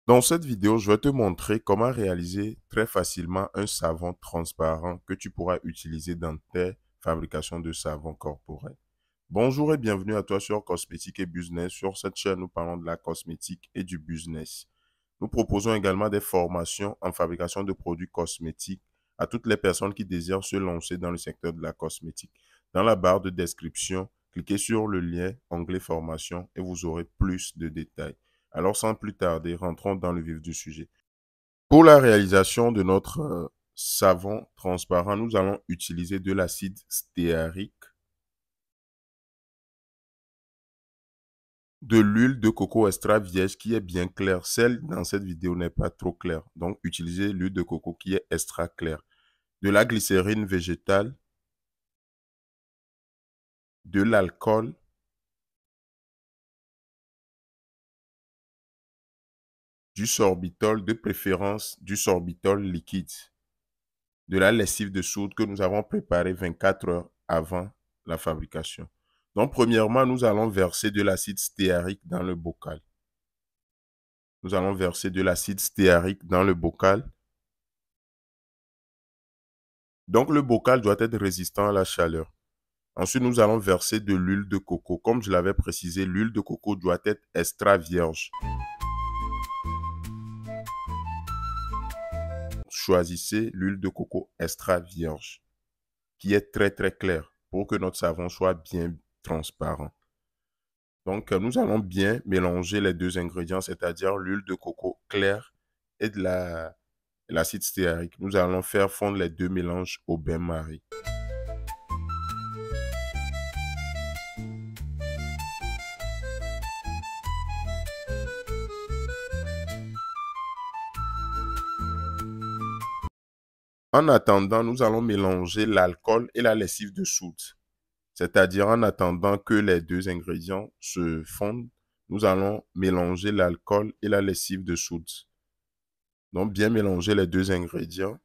Dans cette vidéo, je vais te montrer comment réaliser très facilement un savon transparent que tu pourras utiliser dans tes fabrications de savon corporel. Bonjour et bienvenue à toi sur Cosmétique et Business. Sur cette chaîne, nous parlons de la cosmétique et du business. Nous proposons également des formations en fabrication de produits cosmétiques à toutes les personnes qui désirent se lancer dans le secteur de la cosmétique. Dans la barre de description, cliquez sur le lien onglet formation et vous aurez plus de détails. Alors sans plus tarder, rentrons dans le vif du sujet. Pour la réalisation de notre savon transparent, nous allons utiliser de l'acide stéarique, de l'huile de coco extra vierge qui est bien claire. Celle dans cette vidéo n'est pas trop claire. Donc, utilisez l'huile de coco qui est extra claire. De la glycérine végétale, de l'alcool, du sorbitol, de préférence du sorbitol liquide, de la lessive de soude que nous avons préparée 24 heures avant la fabrication. Donc, premièrement, nous allons verser de l'acide stéarique dans le bocal. Nous allons verser de l'acide stéarique dans le bocal. Donc, le bocal doit être résistant à la chaleur. Ensuite, nous allons verser de l'huile de coco. Comme je l'avais précisé, l'huile de coco doit être extra vierge. Choisissez l'huile de coco extra vierge, qui est très très claire, pour que notre savon soit bien transparent. Donc, nous allons bien mélanger les deux ingrédients, c'est-à-dire l'huile de coco claire et de l'acide stéarique. Nous allons faire fondre les deux mélanges au bain-marie. En attendant, nous allons mélanger l'alcool et la lessive de soude. C'est-à-dire en attendant que les deux ingrédients se fondent, nous allons mélanger l'alcool et la lessive de soude. Donc, bien mélanger les deux ingrédients.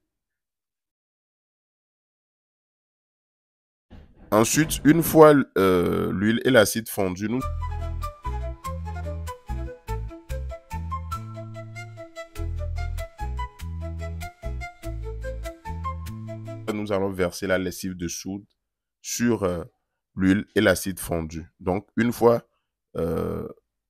Ensuite, une fois l'huile et l'acide fondus, nous allons verser la lessive de soude sur l'huile et l'acide fondu. Donc, une fois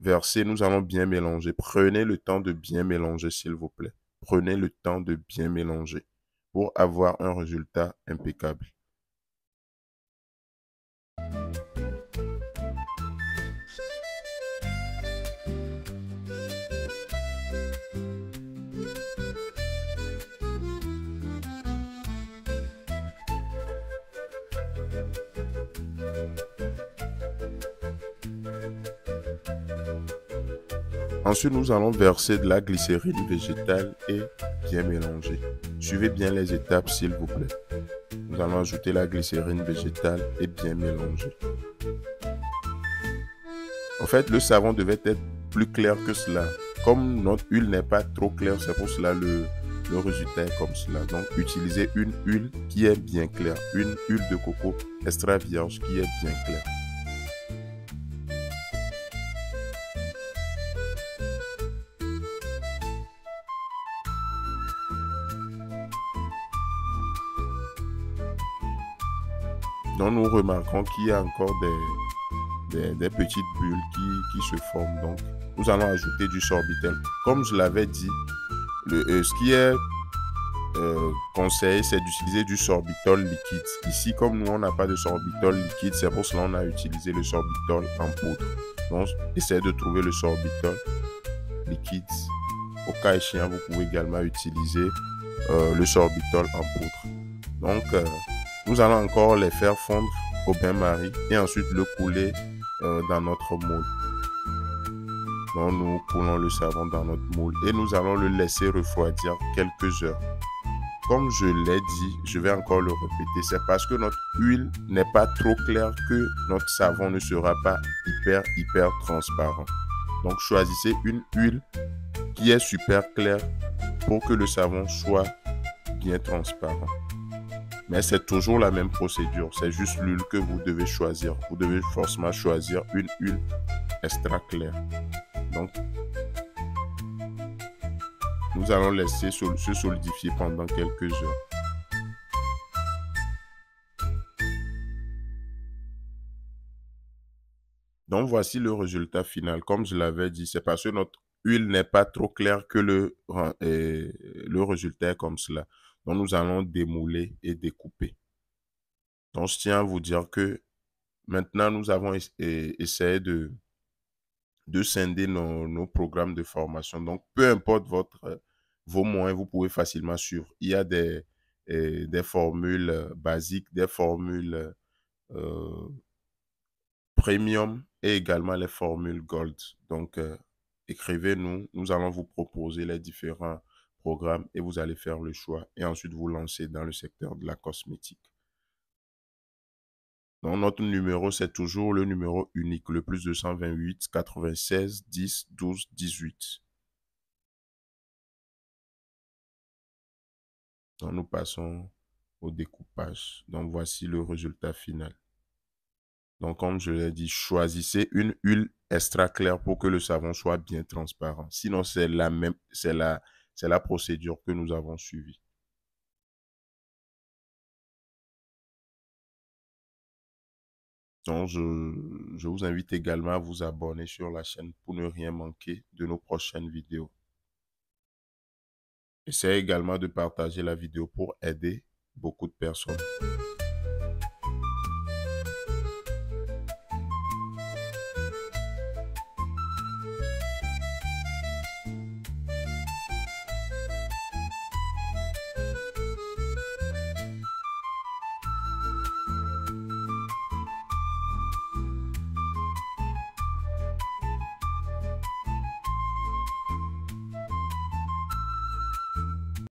versé, nous allons bien mélanger. Prenez le temps de bien mélanger, s'il vous plaît. Prenez le temps de bien mélanger pour avoir un résultat impeccable. Ensuite, nous allons verser de la glycérine végétale et bien mélanger. Suivez bien les étapes, s'il vous plaît. Nous allons ajouter la glycérine végétale et bien mélanger. En fait, le savon devait être plus clair que cela. Comme notre huile n'est pas trop claire, c'est pour cela le résultat est comme cela. Donc, utilisez une huile qui est bien claire. Une huile de coco extra vierge qui est bien claire. Donc, nous remarquons qu'il y a encore des petites bulles qui se forment. Donc, nous allons ajouter du sorbitol. Comme je l'avais dit, ce qui est conseillé, c'est d'utiliser du sorbitol liquide. Ici, comme nous, on n'a pas de sorbitol liquide, c'est pour cela qu'on a utilisé le sorbitol en poudre. Donc, essayez de trouver le sorbitol liquide. Au cas échéant, vous pouvez également utiliser le sorbitol en poudre. Donc, nous allons encore les faire fondre au bain-marie et ensuite le couler dans notre moule. Donc, nous coulons le savon dans notre moule et nous allons le laisser refroidir quelques heures. Comme je l'ai dit, je vais encore le répéter, c'est parce que notre huile n'est pas trop claire que notre savon ne sera pas hyper transparent. Donc, choisissez une huile qui est super claire pour que le savon soit bien transparent. Mais c'est toujours la même procédure, c'est juste l'huile que vous devez choisir. Vous devez forcément choisir une huile extra claire. Donc, Nous allons laisser se solidifier pendant quelques heures. Donc, voici le résultat final. Comme je l'avais dit, c'est parce que notre huile n'est pas trop claire que le résultat est comme cela. Donc, nous allons démouler et découper. Donc, je tiens à vous dire que maintenant, nous avons essayé de scinder nos programmes de formation. Donc, peu importe vos moyens, vous pouvez facilement suivre. Il y a des formules basiques, des formules premium et également les formules gold. Donc, écrivez-nous, nous allons vous proposer les différents programmes et vous allez faire le choix et ensuite vous lancer dans le secteur de la cosmétique. Donc, notre numéro, c'est toujours le numéro unique, le plus 228 96 10 12 18. Donc, nous passons au découpage. Donc, voici le résultat final. Donc, comme je l'ai dit, choisissez une huile extra claire pour que le savon soit bien transparent. Sinon, c'est la procédure que nous avons suivie. Donc, je vous invite également à vous abonner sur la chaîne pour ne rien manquer de nos prochaines vidéos. Essayez également de partager la vidéo pour aider beaucoup de personnes.